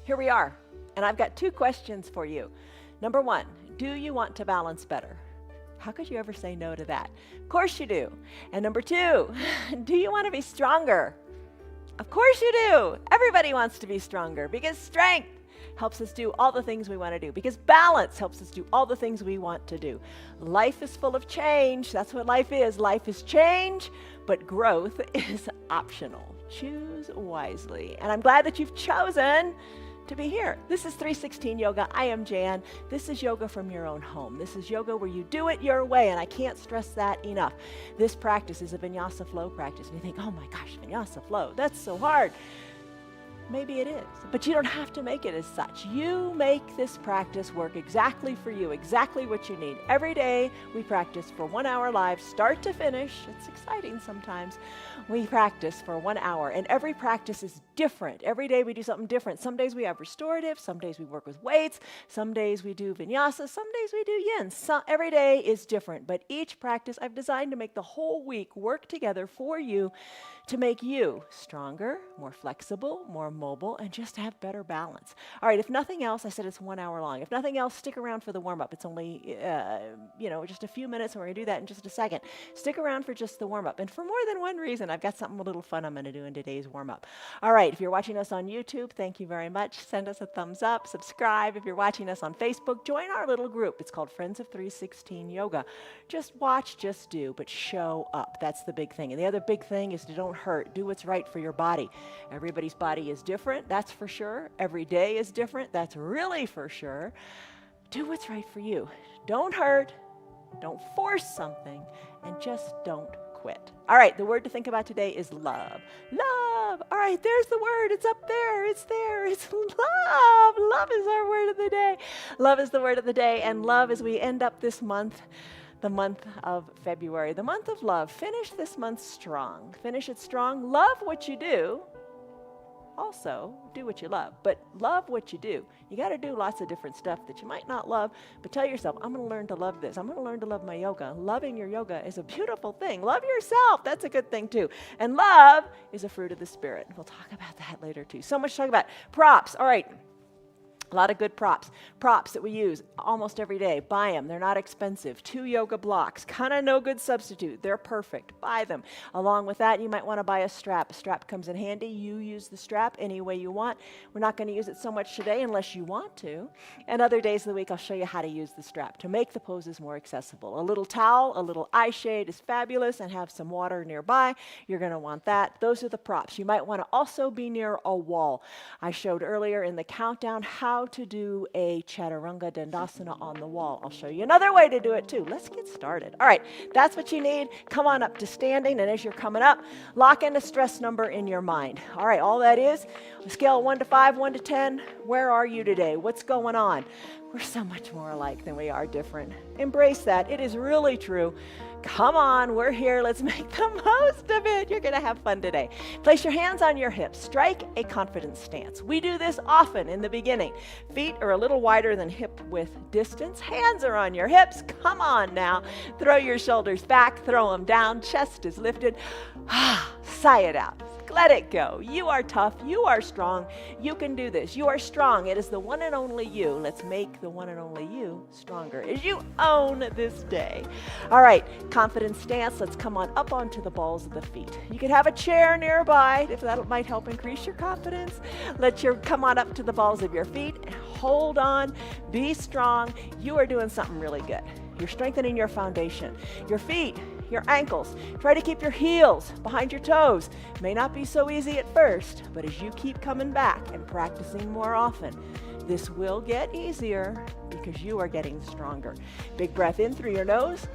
Here we are, and I've got two questions for you. Number one, do you want to balance better? How could you ever say no to that? Of course you do. And number two, do you want to be stronger? Of course you do. Everybody wants to be stronger because strength helps us do all the things we want to do, because balance helps us do all the things we want to do. Life is full of change. That's what life is. Life is change, but growth is optional. Choose wisely. And I'm glad that you've chosen to be here. This is 316 Yoga. I am Jan. This is yoga from your own home. This is yoga where you do it your way, and I can't stress that enough. This practice is a vinyasa flow practice, and you think, oh my gosh, vinyasa flow, that's so hard. Maybe it is, but you don't have to make it as such. You make this practice work exactly for you, exactly what you need. Every day we practice for 1 hour live, start to finish. It's exciting sometimes. We practice for 1 hour, and every practice is different. Every day we do something different. Some days we have restorative, some days we work with weights, some days we do vinyasa, some days we do yin. Every day is different, but each practice I've designed to make the whole week work together for you to make you stronger, more flexible, more mobile, and just have better balance. All right, if nothing else, I said it's 1 hour long. If nothing else, stick around for the warm-up. It's only, just a few minutes, and we're going to do that in just a second. Stick around for just the warm-up. And for more than one reason, I've got something a little fun I'm going to do in today's warm-up. All right, if you're watching us on YouTube, thank you very much. Send us a thumbs up, subscribe. If you're watching us on Facebook, join our little group. It's called Friends of 316 Yoga. Just watch, just do, but show up. That's the big thing. And the other big thing is to don't hurt. Do what's right for your body. Everybody's body is different, that's for sure. Every day is different, that's really for sure. Do what's right for you. Don't hurt, don't force something, and just don't quit. All right, the word to think about today is love. Love. All right, there's the word. It's up there. It's there. It's love. Love is our word of the day. Love is the word of the day, and love as we end up this month, the month of February, the month of love. Finish this month strong. Finish it strong. Love what you do. Also, do what you love, but love what you do. You got to do lots of different stuff that you might not love, but tell yourself, I'm going to learn to love this. I'm going to learn to love my yoga. Loving your yoga is a beautiful thing. Love yourself. That's a good thing too. And love is a fruit of the spirit. We'll talk about that later too. So much to talk about. Props. All right. A lot of good props that we use almost every day. Buy them. They're not expensive. 2 yoga blocks. Kind of no good substitute. They're perfect. Buy them. Along with that, you might want to buy a strap. A strap comes in handy. You use the strap any way you want. We're not going to use it so much today unless you want to. And other days of the week, I'll show you how to use the strap to make the poses more accessible. A little towel, a little eye shade is fabulous, and have some water nearby. You're going to want that. Those are the props. You might want to also be near a wall. I showed earlier in the countdown how to do a Chaturanga Dandasana on the wall. I'll show you another way to do it too. Let's get started. All right, that's what you need. Come on up to standing, and as you're coming up, lock in a stress number in your mind. All right, all that is, a scale of 1 to 5, 1 to 10, where are you today? What's going on? We're so much more alike than we are different. Embrace that. It is really true. Come on, we're here. Let's make the most of it. You're going to have fun today. Place your hands on your hips. Strike a confident stance. We do this often in the beginning. Feet are a little wider than hip width distance. Hands are on your hips. Come on now. Throw your shoulders back. Throw them down. Chest is lifted. Sigh it out. Let it go. You are tough. You are strong. You can do this. You are strong. It is the one and only you. Let's make the one and only you stronger as you own this day. All right, confident stance. Let's come on up onto the balls of the feet. You could have a chair nearby if that might help increase your confidence. Come on up to the balls of your feet. Hold on. Be strong. You are doing something really good. You're strengthening your foundation. Your feet, your ankles. Try to keep your heels behind your toes. May not be so easy at first, but as you keep coming back and practicing more often, this will get easier because you are getting stronger. Big breath in through your nose.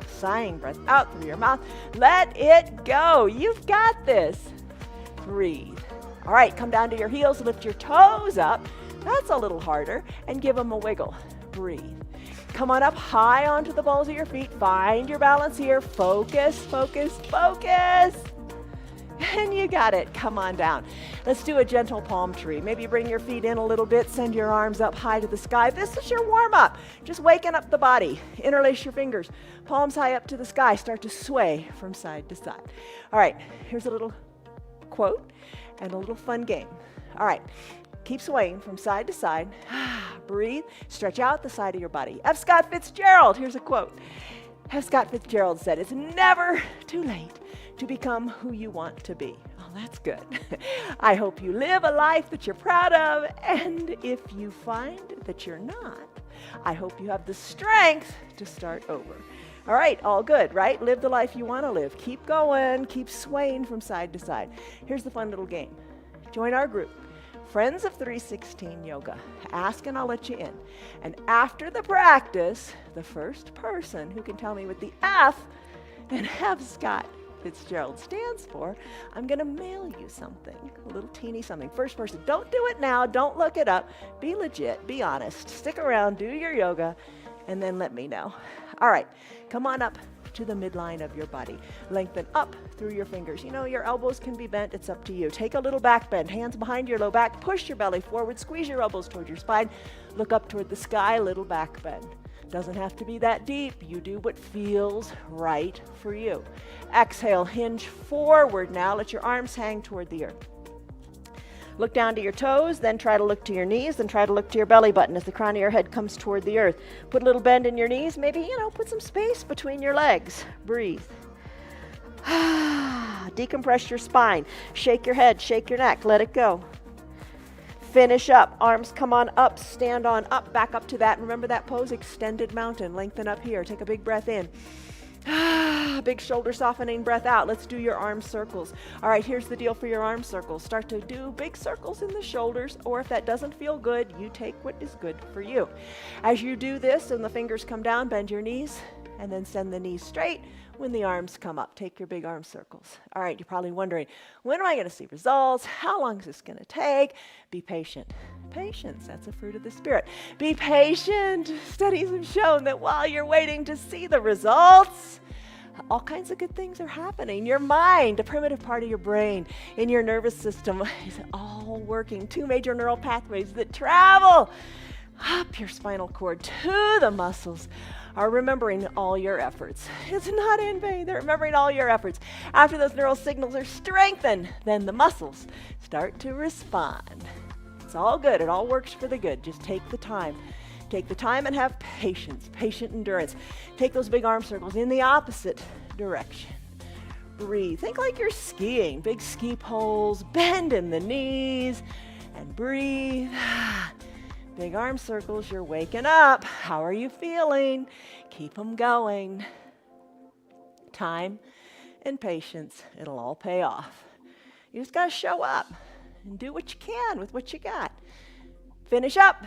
Sighing breath out through your mouth. Let it go. You've got this. Breathe. All right, come down to your heels. Lift your toes up. That's a little harder. And give them a wiggle. Breathe. Come on up high onto the balls of your feet. Find your balance here. Focus, focus, focus. And you got it. Come on down. Let's do a gentle palm tree. Maybe bring your feet in a little bit. Send your arms up high to the sky. This is your warm-up. Just waking up the body. Interlace your fingers. Palms high up to the sky. Start to sway from side to side. All right. Here's a little quote and a little fun game. All right. Keep swaying from side to side. Breathe. Stretch out the side of your body. F. Scott Fitzgerald, here's a quote. F. Scott Fitzgerald said, "It's never too late to become who you want to be." Oh, that's good. I hope you live a life that you're proud of, and if you find that you're not, I hope you have the strength to start over. All right, all good, right? Live the life you want to live. Keep going, keep swaying from side to side. Here's the fun little game. Join our group, Friends of 316 Yoga. Ask and I'll let you in. And after the practice, the first person who can tell me what the F and F Scott Fitzgerald stands for, I'm going to mail you something, a little teeny something. First person, don't do it now, don't look it up. Be legit, be honest. Stick around, do your yoga, and then let me know. All right, come on up to the midline of your body. Lengthen up through your fingers. You know, your elbows can be bent, it's up to you. Take a little back bend, hands behind your low back, push your belly forward, squeeze your elbows toward your spine, look up toward the sky, little back bend. Doesn't have to be that deep. You do what feels right for you. Exhale, hinge forward now. Let your arms hang toward the earth. Look down to your toes, then try to look to your knees, then try to look to your belly button as the crown of your head comes toward the earth. Put a little bend in your knees, maybe, put some space between your legs. Breathe. Decompress your spine. Shake your head, shake your neck, let it go. Finish up, arms come on up, stand on up, back up to that. Remember that pose, extended mountain. Lengthen up here, take a big breath in. Big shoulder softening breath out. Let's do your arm circles. All right, here's the deal for your arm circles. Start to do big circles in the shoulders, or if that doesn't feel good, you take what is good for you. As you do this and the fingers come down, bend your knees, and then send the knees straight when the arms come up. Take your big arm circles. All right, you're probably wondering, when am I going to see results? How long is this going to take? Be patient. Patience, that's a fruit of the Spirit. Be patient. Studies have shown that while you're waiting to see the results, all kinds of good things are happening. Your mind, the primitive part of your brain, in your nervous system is all working. Two major neural pathways that travel up your spinal cord to the muscles are remembering all your efforts. It's not in vain. They're remembering all your efforts. After those neural signals are strengthened, then the muscles start to respond. It's all good. It all works for the good. Just take the time. Take the time and have patience, patient endurance. Take those big arm circles in the opposite direction. Breathe. Think like you're skiing. Big ski poles. Bend in the knees and breathe. Big arm circles. You're waking up. How are you feeling? Keep them going. Time and patience. It'll all pay off. You just got to show up and do what you can with what you got. Finish up.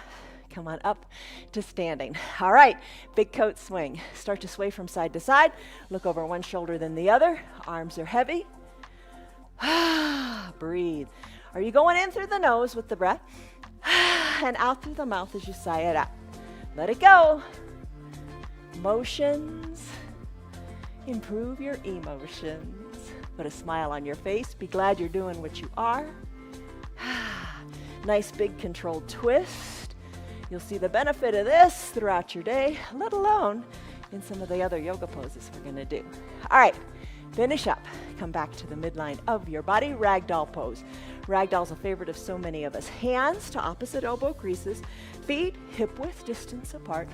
Come on up to standing. All right, big coat swing. Start to sway from side to side. Look over one shoulder then the other. Arms are heavy. Breathe. Are you going in through the nose with the breath? And out through the mouth as you sigh it out. Let it go. Motions. Improve your emotions. Put a smile on your face. Be glad you're doing what you are. Nice big controlled twist. You'll see the benefit of this throughout your day, let alone in some of the other yoga poses we're going to do. All right, finish up. Come back to the midline of your body, ragdoll pose. Ragdoll's a favorite of so many of us. Hands to opposite elbow creases, feet hip width distance apart.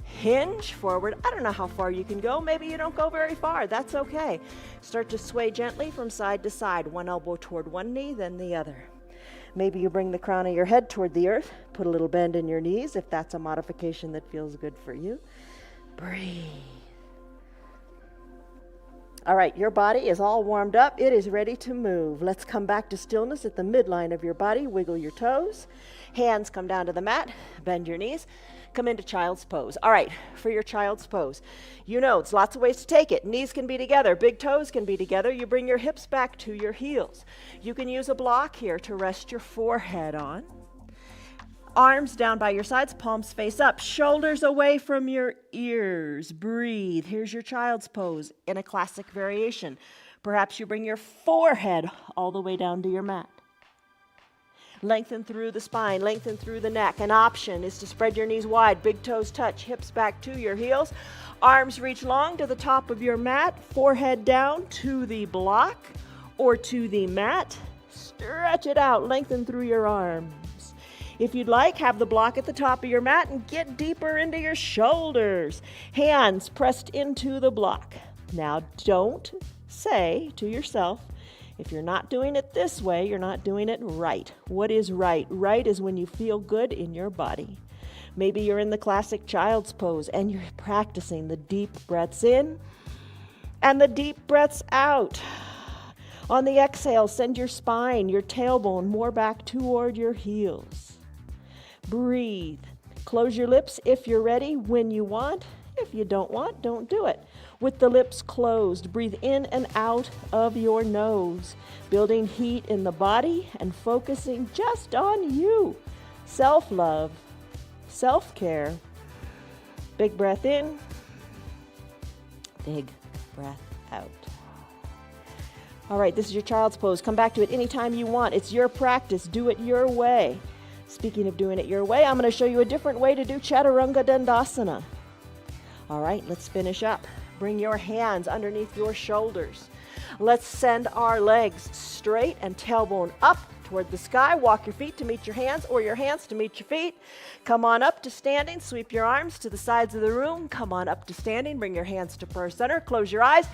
Hinge forward. I don't know how far you can go. Maybe you don't go very far. That's okay. Start to sway gently from side to side. One elbow toward one knee, then the other. Maybe you bring the crown of your head toward the earth. Put a little bend in your knees if that's a modification that feels good for you. Breathe. All right, your body is all warmed up. It is ready to move. Let's come back to stillness at the midline of your body. Wiggle your toes. Hands come down to the mat. Bend your knees. Come into child's pose. All right, for your child's pose, there's lots of ways to take it. Knees can be together. Big toes can be together. You bring your hips back to your heels. You can use a block here to rest your forehead on. Arms down by your sides, palms face up, shoulders away from your ears. Breathe. Here's your child's pose in a classic variation. Perhaps you bring your forehead all the way down to your mat. Lengthen through the spine, lengthen through the neck. An option is to spread your knees wide, big toes touch, hips back to your heels. Arms reach long to the top of your mat, forehead down to the block or to the mat. Stretch it out, lengthen through your arms. If you'd like, have the block at the top of your mat and get deeper into your shoulders. Hands pressed into the block. Now, don't say to yourself, if you're not doing it this way, you're not doing it right. What is right? Right is when you feel good in your body. Maybe you're in the classic child's pose and you're practicing the deep breaths in and the deep breaths out. On the exhale, send your spine, your tailbone more back toward your heels. Breathe. Close your lips if you're ready, when you want. If you don't want, don't do it. With the lips closed, breathe in and out of your nose, building heat in the body and focusing just on you. Self-love, self-care. Big breath in, big breath out. All right, this is your child's pose. Come back to it anytime you want. It's your practice. Do it your way. Speaking of doing it your way, I'm going to show you a different way to do Chaturanga Dandasana. All right, let's finish up. Bring your hands underneath your shoulders. Let's send our legs straight and tailbone up toward the sky. Walk your feet to meet your hands or your hands to meet your feet. Come on up to standing. Sweep your arms to the sides of the room. Come on up to standing. Bring your hands to prayer center. Close your eyes.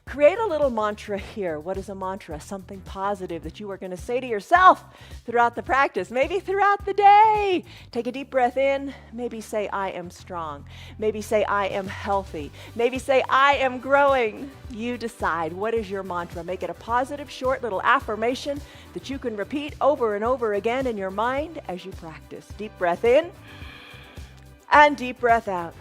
Create a little mantra here. What is a mantra? Something positive that you are going to say to yourself throughout the practice, maybe throughout the day. Take a deep breath in. Maybe say, I am strong. Maybe say, I am healthy. Maybe say, I am growing. You decide. What is your mantra? Make it a positive, short little affirmation that you can repeat over and over again in your mind as you practice. Deep breath in and deep breath out.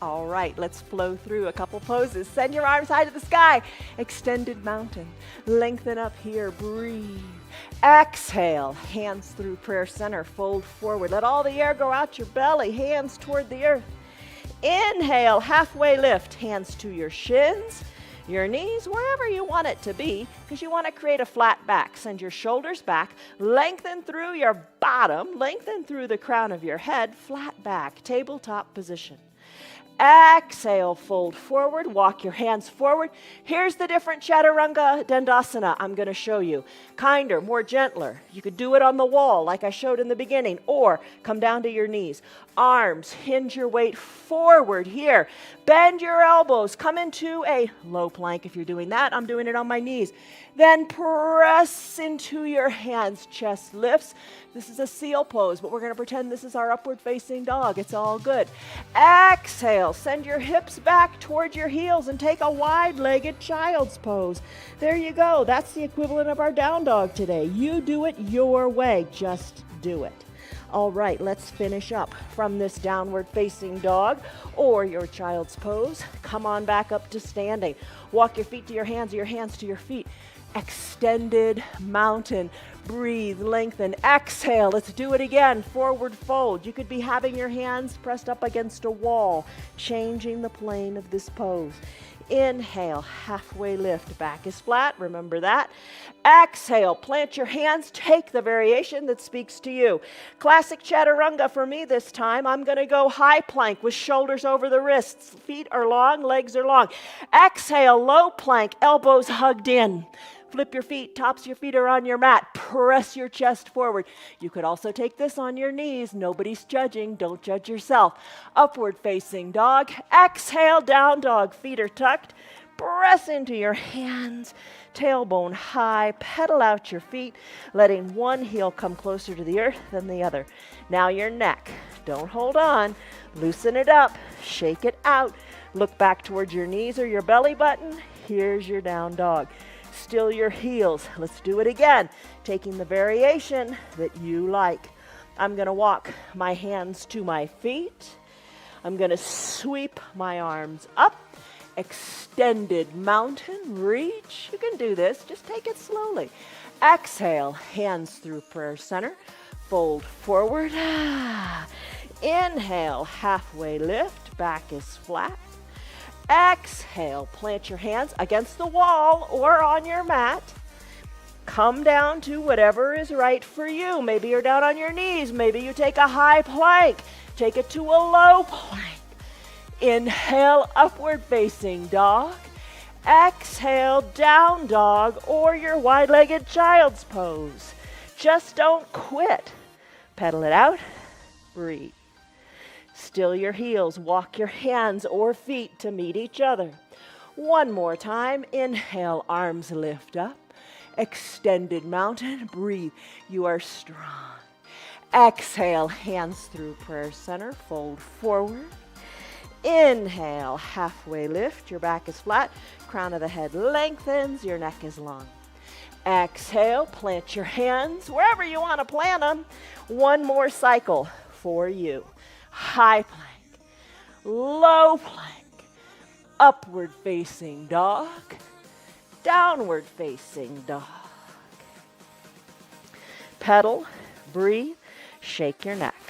All right, let's flow through a couple poses. Send your arms high to the sky. Extended mountain. Lengthen up here. Breathe. Exhale. Hands through prayer center. Fold forward. Let all the air go out your belly. Hands toward the earth. Inhale. Halfway lift. Hands to your shins, your knees, wherever you want it to be, because you want to create a flat back. Send your shoulders back. Lengthen through your bottom. Lengthen through the crown of your head. Flat back. Tabletop position. Exhale, fold forward, walk your hands forward. Here's the different Chaturanga Dandasana I'm going to show you. Kinder, more gentler. You could do it on the wall like I showed in the beginning, or come down to your knees. Arms, hinge your weight forward here. Bend your elbows. Come into a low plank if you're doing that. I'm doing it on my knees. Then press into your hands. Chest lifts. This is a seal pose, but we're going to pretend this is our upward facing dog. It's all good. Exhale. Send your hips back towards your heels and take a wide-legged child's pose. There you go. That's the equivalent of our down dog today. You do it your way. Just do it. All right, let's finish up from this downward facing dog or your child's pose. Come on back up to standing. Walk your feet to your hands to your feet. Extended mountain. Breathe, lengthen, exhale. Let's do it again. Forward fold. You could be having your hands pressed up against a wall, changing the plane of this pose. Inhale, halfway lift, back is flat, remember that. Exhale, plant your hands, take the variation that speaks to you. Classic Chaturanga for me this time. I'm going to go high plank with shoulders over the wrists. Feet are long, legs are long. Exhale, low plank, elbows hugged in. Flip your feet, tops of your feet are on your mat. Press your chest forward. You could also take this on your knees. Nobody's judging. Don't judge yourself. Upward facing dog. Exhale, down dog. Feet are tucked. Press into your hands. Tailbone high. Pedal out your feet, letting one heel come closer to the earth than the other. Now your neck. Don't hold on. Loosen it up. Shake it out. Look back towards your knees or your belly button. Here's your down dog. Still your heels. Let's do it again, taking the variation that you like. I'm going to walk my hands to my feet. I'm going to sweep my arms up. Extended mountain, reach. You can do this. Just take it slowly. Exhale, hands through prayer center. Fold forward. Inhale, halfway lift. Back is flat. Exhale, plant your hands against the wall or on your mat. Come down to whatever is right for you. Maybe you're down on your knees. Maybe you take a high plank. Take it to a low plank. Inhale, upward facing dog. Exhale, down dog or your wide-legged child's pose. Just don't quit. Pedal it out. Breathe. Still your heels. Walk your hands or feet to meet each other. One more time. Inhale, arms lift up. Extended mountain. Breathe. You are strong. Exhale, hands through prayer center. Fold forward. Inhale, halfway lift. Your back is flat. Crown of the head lengthens. Your neck is long. Exhale, plant your hands wherever you want to plant them. One more cycle for you. High plank, low plank, upward facing dog, downward facing dog. Pedal, breathe, shake your neck.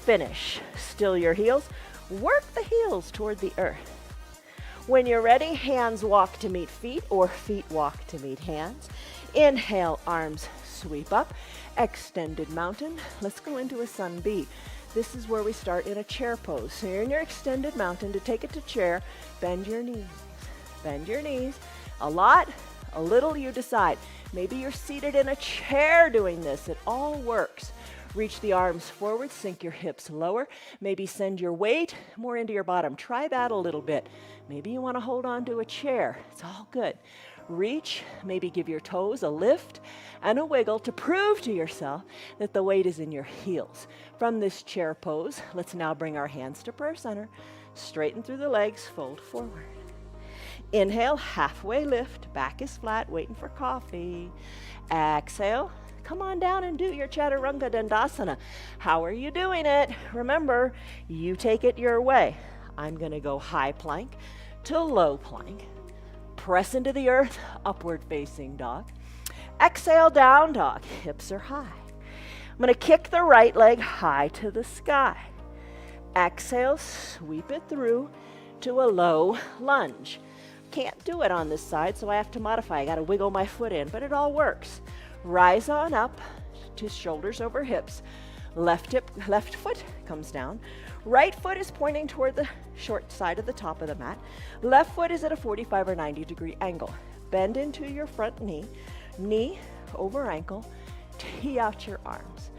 Finish. Still your heels. Work the heels toward the earth. When you're ready, hands walk to meet feet or feet walk to meet hands. Inhale, arms sweep up. Extended mountain. Let's go into a sun B. This is where we start in a chair pose. So you're in your extended mountain. To take it to chair, bend your knees. Bend your knees. A lot, a little, you decide. Maybe you're seated in a chair doing this. It all works. Reach the arms forward, sink your hips lower. Maybe send your weight more into your bottom. Try that a little bit. Maybe you want to hold on to a chair. It's all good. Reach, maybe give your toes a lift and a wiggle to prove to yourself that the weight is in your heels. From this chair pose, let's now bring our hands to prayer center. Straighten through the legs, fold forward. Inhale, halfway lift, back is flat, waiting for coffee. Exhale. Come on down and do your Chaturanga Dandasana. How are you doing it? Remember, you take it your way. I'm going to go high plank to low plank. Press into the earth, upward facing dog. Exhale, down dog. Hips are high. I'm going to kick the right leg high to the sky. Exhale, sweep it through to a low lunge. Can't do it on this side, so I have to modify. I got to wiggle my foot in, but it all works. Rise on up to shoulders over hips. Left foot comes down. Right foot is pointing toward the short side of the top of the mat. Left foot is at a 45 or 90 degree angle. Bend into your front knee. Knee over ankle. Tee out your arms.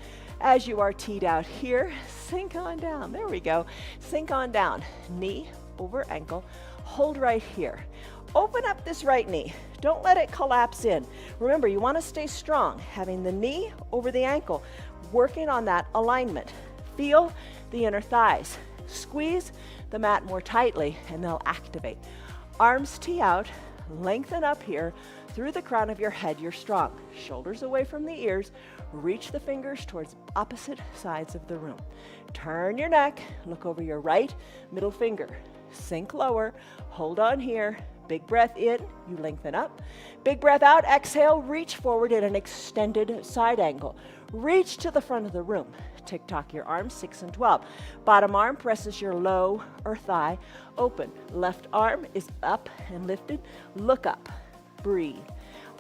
As you are teed out here, sink on down. There we go. Sink on down. Knee over ankle. Hold right here. Open up this right knee. Don't let it collapse in. Remember, you want to stay strong, having the knee over the ankle, working on that alignment. Feel the inner thighs. Squeeze the mat more tightly and they'll activate. Arms tee out, lengthen up here through the crown of your head. You're strong. Shoulders away from the ears. Reach the fingers towards opposite sides of the room. Turn your neck, look over your right middle finger. Sink lower, hold on here. Big breath in, you lengthen up. Big breath out, exhale, reach forward in an extended side angle. Reach to the front of the room. Tick-tock your arms, 6 and 12. Bottom arm presses your low or thigh open. Left arm is up and lifted. Look up, breathe.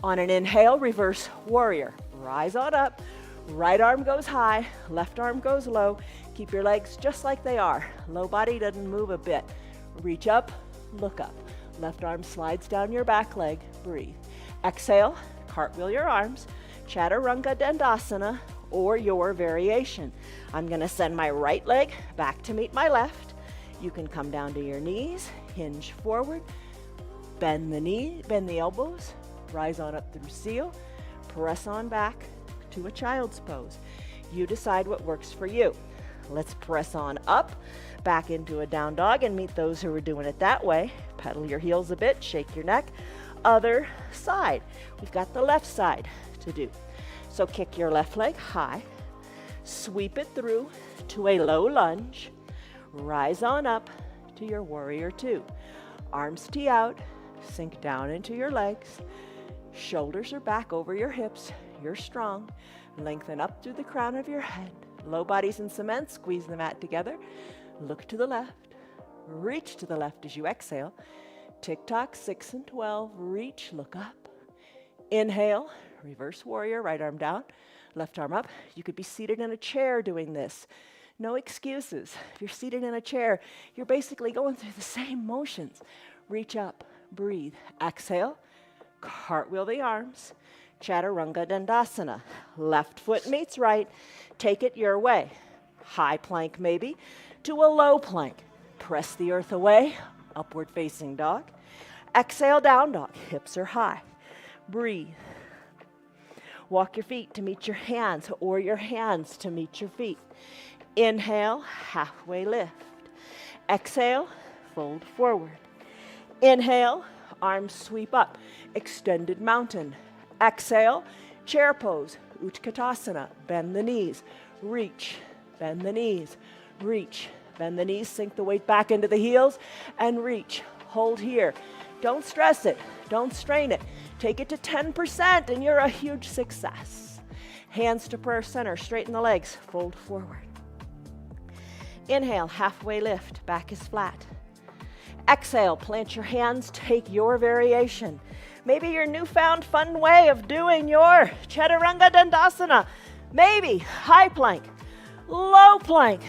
On an inhale, reverse warrior. Rise on up. Right arm goes high, left arm goes low. Keep your legs just like they are. Low body doesn't move a bit. Reach up, look up. Left arm slides down your back leg. Breathe. Exhale, cartwheel your arms. Chaturanga Dandasana or your variation. I'm going to send my right leg back to meet my left. You can come down to your knees, hinge forward, bend the knee, bend the elbows, rise on up through seal, press on back to a child's pose. You decide what works for you. Let's press on up, back into a down dog and meet those who are doing it that way. Pedal your heels a bit, shake your neck. Other side. We've got the left side to do. So kick your left leg high, sweep it through to a low lunge, rise on up to your warrior two. Arms tee out, sink down into your legs. Shoulders are back over your hips. You're strong. Lengthen up through the crown of your head. Low body's in cement, squeeze the mat together. Look to the left, reach to the left as you exhale. Tick-tock, 6 and 12, reach, look up. Inhale, reverse warrior, right arm down, left arm up. You could be seated in a chair doing this. No excuses. If you're seated in a chair, you're basically going through the same motions. Reach up, breathe, exhale, cartwheel the arms, Chaturanga Dandasana. Left foot meets right. Take it your way. High plank maybe to a low plank. Press the earth away. Upward facing dog. Exhale, down dog. Hips are high. Breathe. Walk your feet to meet your hands or your hands to meet your feet. Inhale, halfway lift. Exhale, fold forward. Inhale, arms sweep up. Extended mountain. Exhale, chair pose. Utkatasana. Bend the knees. Reach. Bend the knees. Reach. Bend the knees. Sink the weight back into the heels and reach. Hold here. Don't stress it. Don't strain it. Take it to 10% and you're a huge success. Hands to prayer center. Straighten the legs. Fold forward. Inhale, halfway lift. Back is flat. Exhale, plant your hands. Take your variation. Maybe your newfound fun way of doing your Chaturanga Dandasana. Maybe high plank, low plank,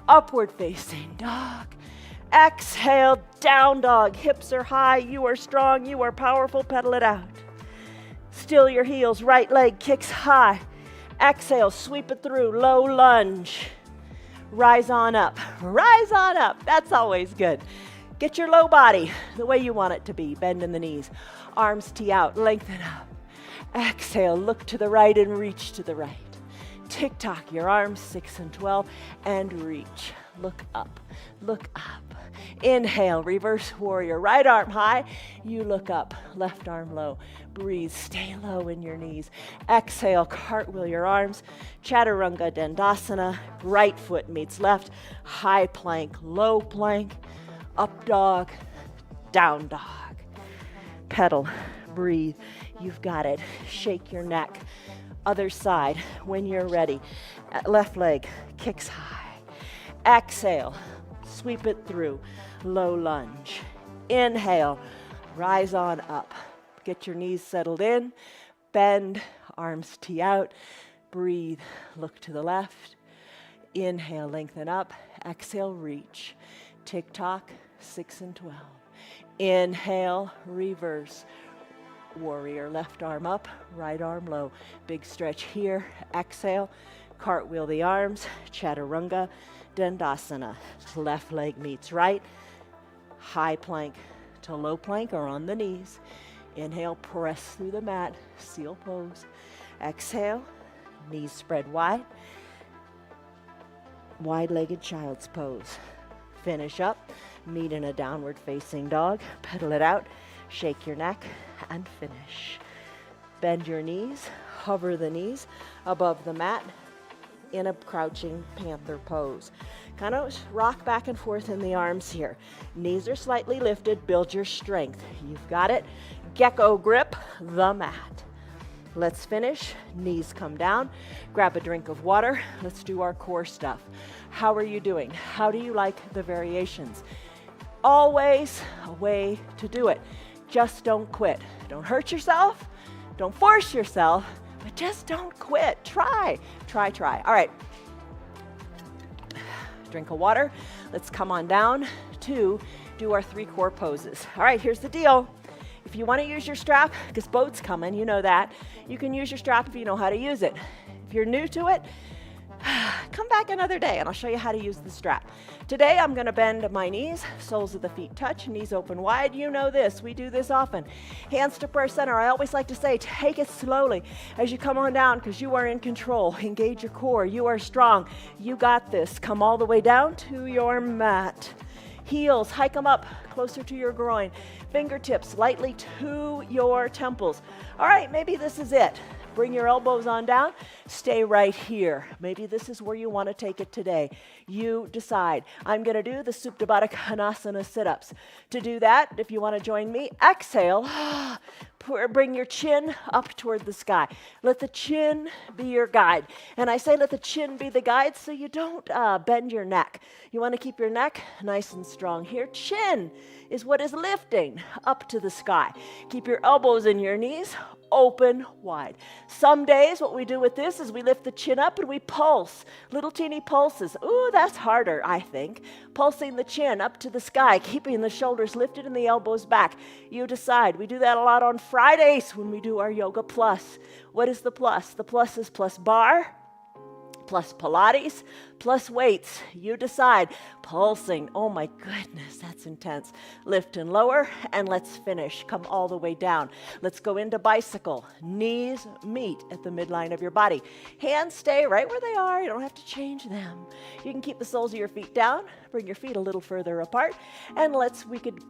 upward facing dog. Exhale, down dog. Hips are high. You are strong. You are powerful. Pedal it out. Still your heels. Right leg kicks high. Exhale, sweep it through. Low lunge. Rise on up. Rise on up. That's always good. Get your low body the way you want it to be. Bend in the knees. Arms tee out. Lengthen up. Exhale, look to the right and reach to the right. Tick-tock your arms, 6 and 12, and reach. Look up. Look up. Inhale, reverse warrior. Right arm high. You look up. Left arm low. Breathe. Stay low in your knees. Exhale, cartwheel your arms. Chaturanga Dandasana. Right foot meets left. High plank, low plank. Up dog, down dog. Pedal. Breathe. You've got it. Shake your neck. Other side when you're ready. Left leg kicks high. Exhale. Sweep it through. Low lunge. Inhale. Rise on up. Get your knees settled in. Bend. Arms tee out. Breathe. Look to the left. Inhale. Lengthen up. Exhale. Reach. Tick-tock. 6 and 12. Inhale. Reverse. Warrior. Left arm up. Right arm low. Big stretch here. Exhale. Cartwheel the arms. Chaturanga Dandasana. Left leg meets right. High plank to low plank or on the knees. Inhale, press through the mat. Seal pose. Exhale, knees spread wide. Wide-legged child's pose. Finish up. Meet in a downward facing dog. Pedal it out. Shake your neck and finish. Bend your knees. Hover the knees above the mat in a crouching panther pose. Kind of rock back and forth in the arms here. Knees are slightly lifted. Build your strength. You've got it. Gecko grip the mat. Let's finish. Knees come down. Grab a drink of water. Let's do our core stuff. How are you doing? How do you like the variations? Always a way to do it. Just don't quit. Don't hurt yourself. Don't force yourself. But just don't quit. Try. All right. Drink of water. Let's come on down to do our 3 core poses. All right, here's the deal. If you want to use your strap, because boat's coming, you know that, you can use your strap if you know how to use it. If you're new to it, come back another day and I'll show you how to use the strap. Today I'm going to bend my knees, soles of the feet touch, knees open wide. You know this, we do this often. Hands to prayer center. I always like to say, take it slowly as you come on down because you are in control. Engage your core. You are strong. You got this. Come all the way down to your mat. Heels, hike them up closer to your groin. Fingertips lightly to your temples. All right, maybe this is it. Bring your elbows on down. Stay right here. Maybe this is where you want to take it today. You decide. I'm going to do the Supta Baddha Konasana sit-ups. To do that, if you want to join me, exhale. Bring your chin up toward the sky. Let the chin be your guide. And I say let the chin be the guide so you don't bend your neck. You want to keep your neck nice and strong here. Chin is what is lifting up to the sky. Keep your elbows in your knees. open wide. Some days what we do with this is we lift the chin up and we pulse, little teeny pulses. Ooh, that's harder, I think. Pulsing the chin up to the sky, keeping the shoulders lifted and the elbows back. You decide. We do that a lot on Fridays when we do our Yoga Plus. What is the plus? The plus is plus bar, plus Pilates, plus weights. You decide. Pulsing. Oh my goodness, that's intense. Lift and lower, and let's finish. Come all the way down. Let's go into bicycle. Knees meet at the midline of your body. Hands stay right where they are. You don't have to change them. You can keep the soles of your feet down. Bring your feet a little further apart, and we could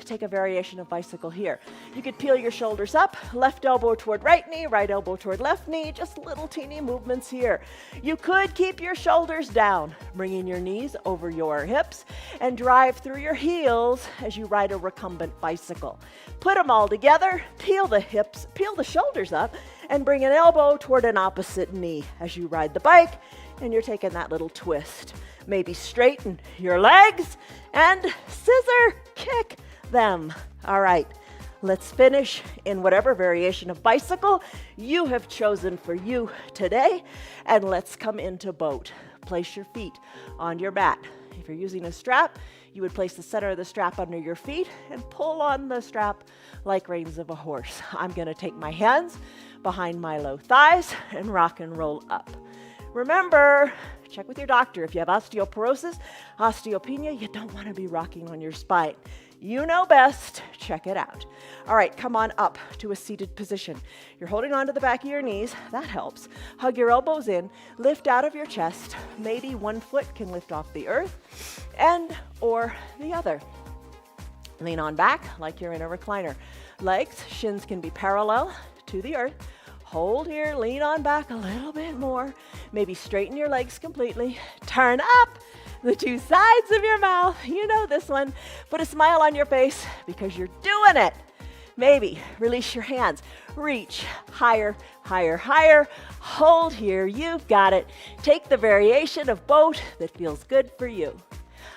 take a variation of bicycle here. You could peel your shoulders up, left elbow toward right knee, right elbow toward left knee, just little teeny movements here. You could keep your shoulders down, bringing your knees over your hips and drive through your heels as you ride a recumbent bicycle. Put them all together, peel the shoulders up, and bring an elbow toward an opposite knee as you ride the bike, and you're taking that little twist. Maybe straighten your legs and scissor kick them. All right, let's finish in whatever variation of bicycle you have chosen for you today, and let's come into boat. Place your feet on your mat. If you're using a strap, you would place the center of the strap under your feet and pull on the strap like reins of a horse. I'm going to take my hands behind my low thighs and rock and roll up. Remember, check with your doctor. If you have osteoporosis, osteopenia, you don't want to be rocking on your spine. You know best. Check it out. All right, come on up to a seated position. You're holding onto the back of your knees. That helps. Hug your elbows in. Lift out of your chest. Maybe one foot can lift off the earth and or the other. Lean on back like you're in a recliner. Legs, shins can be parallel to the earth. Hold here, lean on back a little bit more. Maybe straighten your legs completely. Turn up the two sides of your mouth. You know this one. Put a smile on your face because you're doing it. Maybe release your hands. Reach higher, higher, higher. Hold here. You've got it. Take the variation of boat that feels good for you.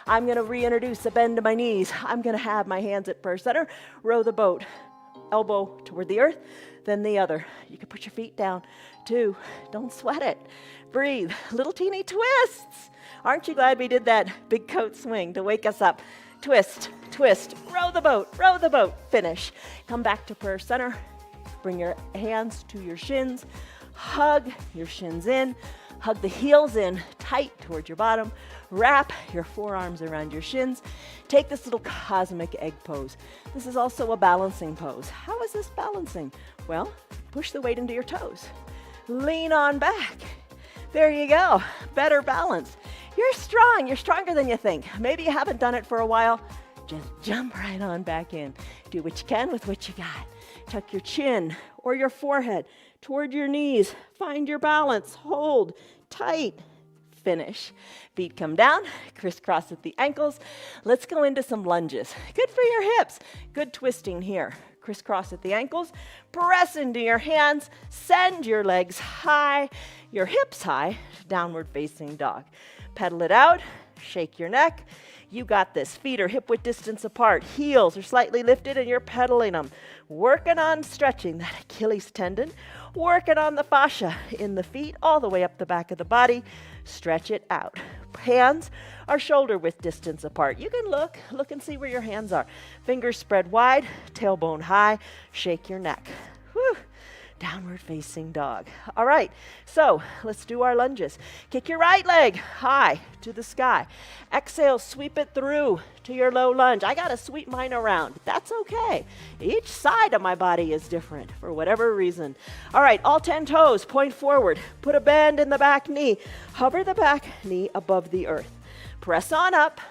I'm going to reintroduce a bend to my knees. I'm going to have my hands at prayer center. Row the boat. Elbow toward the earth, then the other. You can put your feet down. 2, don't sweat it. Breathe. Little teeny twists. Aren't you glad we did that big coat swing to wake us up? Twist, twist, row the boat, finish. Come back to prayer center. Bring your hands to your shins. Hug your shins in. Hug the heels in tight towards your bottom. Wrap your forearms around your shins. Take this little cosmic egg pose. This is also a balancing pose. How is this balancing? Well, push the weight into your toes. Lean on back. There you go. Better balance. You're strong. You're stronger than you think. Maybe you haven't done it for a while. Just jump right on back in. Do what you can with what you got. Tuck your chin or your forehead toward your knees. Find your balance. Hold tight. Finish. Feet come down, crisscross at the ankles. Let's go into some lunges. Good for your hips. Good twisting here. Crisscross at the ankles. Press into your hands. Send your legs high, your hips high, downward facing dog. Pedal it out. Shake your neck. You got this. Feet are hip width distance apart. Heels are slightly lifted and you're pedaling them. Working on stretching that Achilles tendon. Working on the fascia in the feet all the way up the back of the body. Stretch it out. Hands are shoulder width distance apart. You can look and see where your hands are. Fingers spread wide, tailbone high. Shake your neck. Whew. Downward facing dog. All right, so let's do our lunges. Kick your right leg high to the sky. Exhale, sweep it through to your low lunge. I got to sweep mine around. That's okay. Each side of my body is different for whatever reason. All right, all 10 toes point forward. Put a bend in the back knee. Hover the back knee above the earth. Press on up.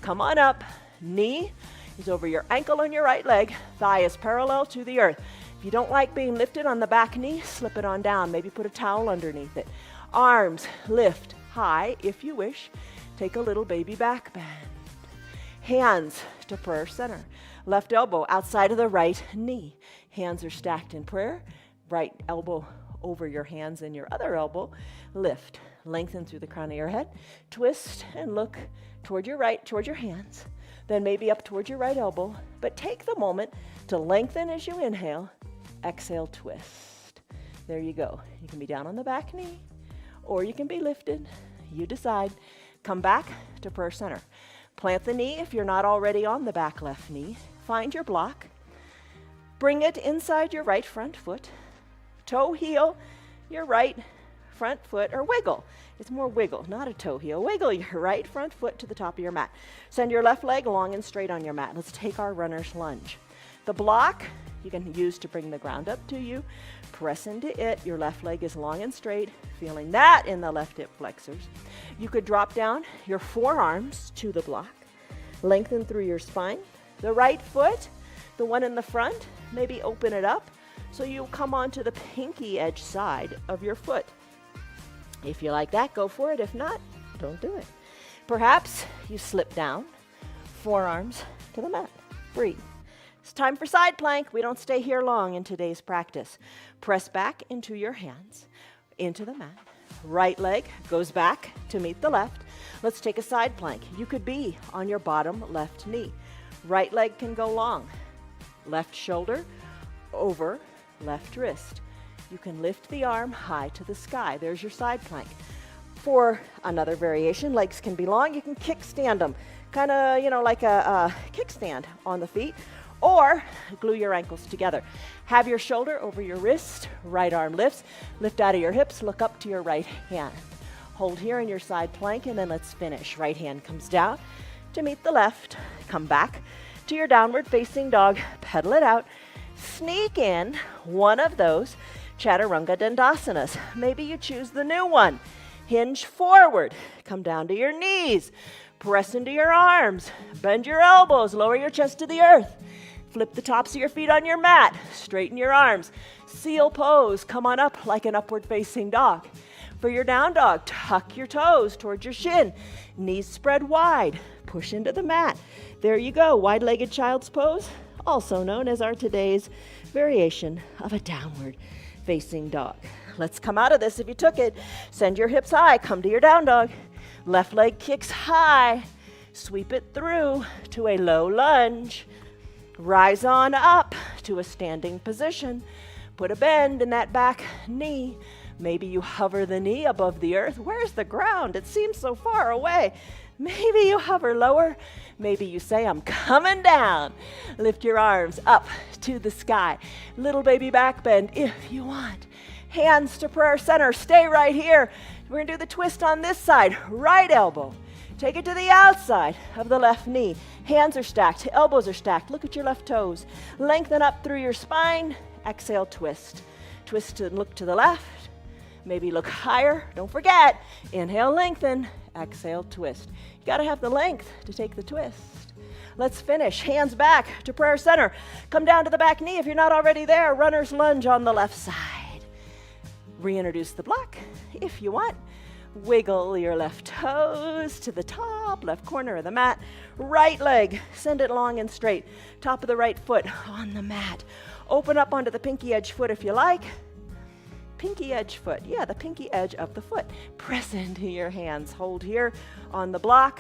Come on up. Knee is over your ankle on your right leg. Thigh is parallel to the earth. If you don't like being lifted on the back knee, slip it on down. Maybe put a towel underneath it. Arms lift high if you wish. Take a little baby back bend. Hands to prayer center. Left elbow outside of the right knee. Hands are stacked in prayer. Right elbow over your hands and your other elbow. Lift. Lengthen through the crown of your head. Twist and look toward your right, toward your hands. Then maybe up toward your right elbow. But take the moment to lengthen as you inhale exhale, twist. There you go. You can be down on the back knee, or you can be lifted. You decide. Come back to prayer center. Plant the knee if you're not already on the back left knee. Find your block. Bring it inside your right front foot. Toe heel your right front foot, or wiggle. It's more wiggle, not a toe heel. Wiggle your right front foot to the top of your mat. Send your left leg long and straight on your mat. Let's take our runner's lunge. The block you can use to bring the ground up to you. Press into it. Your left leg is long and straight. Feeling that in the left hip flexors. You could drop down your forearms to the block. Lengthen through your spine. The right foot, the one in the front, maybe open it up so you come onto the pinky edge side of your foot. If you like that, go for it. If not, don't do it. Perhaps you slip down, forearms to the mat. Breathe. It's time for side plank. We don't stay here long in today's practice. Press back into your hands, into the mat. Right leg goes back to meet the left. Let's take a side plank. You could be on your bottom left knee. Right leg can go long. Left shoulder over left wrist. You can lift the arm high to the sky. There's your side plank. For another variation, legs can be long. You can kickstand them, kind of, like a kickstand on the feet, or glue your ankles together. Have your shoulder over your wrist, right arm lifts, lift out of your hips, look up to your right hand. Hold here in your side plank, and then let's finish. Right hand comes down to meet the left. Come back to your downward facing dog. Pedal it out. Sneak in one of those Chaturanga Dandasanas. Maybe you choose the new one. Hinge forward. Come down to your knees. Press into your arms. Bend your elbows. Lower your chest to the earth. Flip the tops of your feet on your mat. Straighten your arms. Seal pose. Come on up like an upward facing dog. For your down dog, tuck your toes towards your shin. Knees spread wide. Push into the mat. There you go. Wide-legged child's pose, also known as our today's variation of a downward facing dog. Let's come out of this. If you took it, send your hips high. Come to your down dog. Left leg kicks high. Sweep it through to a low lunge. Rise on up to a standing position. Put a bend in that back knee. Maybe you hover the knee above the earth. Where's the ground? It seems so far away. Maybe you hover lower. Maybe you say, I'm coming down. Lift your arms up to the sky. Little baby back bend if you want. Hands to prayer center. Stay right here. We're going to do the twist on this side. Right elbow. Take it to the outside of the left knee. Hands are stacked. Elbows are stacked. Look at your left toes. Lengthen up through your spine. Exhale, twist. Twist and look to the left. Maybe look higher. Don't forget. Inhale, lengthen. Exhale, twist. You got to have the length to take the twist. Let's finish. Hands back to prayer center. Come down to the back knee if you're not already there. Runner's lunge on the left side. Reintroduce the block if you want. Wiggle your left toes to the top, left corner of the mat. Right leg, send it long and straight. Top of the right foot on the mat. Open up onto the pinky edge foot if you like. Pinky edge foot, yeah, the pinky edge of the foot. Press into your hands. Hold here on the block,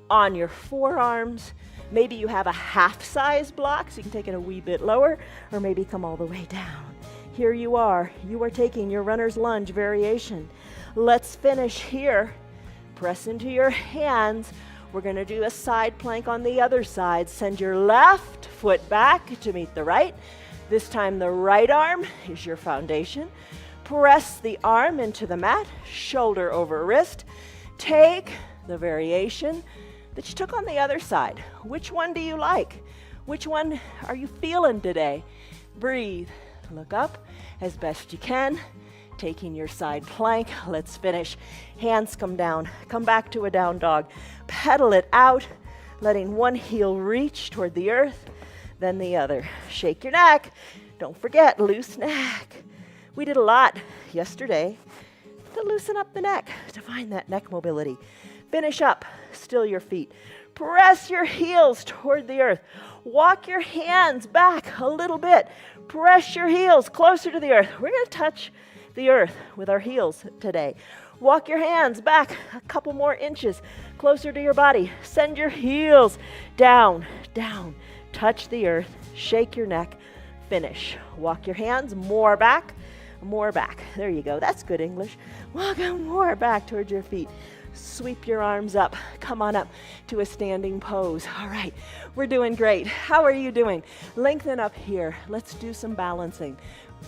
on your forearms. Maybe you have a half-size block, so you can take it a wee bit lower, or maybe come all the way down. Here you are taking your runner's lunge variation. Let's finish here. Press into your hands. We're going to do a side plank on the other side. Send your left foot back to meet the right. This time the right arm is your foundation. Press the arm into the mat, shoulder over wrist. Take the variation that you took on the other side. Which one do you like? Which one are you feeling today? Breathe. Look up as best you can. Taking your side plank. Let's finish. Hands come down. Come back to a down dog. Pedal it out, letting one heel reach toward the earth, then the other. Shake your neck. Don't forget, loose neck. We did a lot yesterday to loosen up the neck, to find that neck mobility. Finish up. Still your feet. Press your heels toward the earth. Walk your hands back a little bit. Press your heels closer to the earth. We're going to touch the earth with our heels today. Walk your hands back a couple more inches closer to your body. Send your heels down, down. Touch the earth. Shake your neck. finish. Walk your hands more back, more back. There you go. That's good English. Walk more back towards your feet. Sweep your arms up. Come on up to a standing pose. All right, we're doing great. How are you doing? Lengthen up here. Let's do some balancing.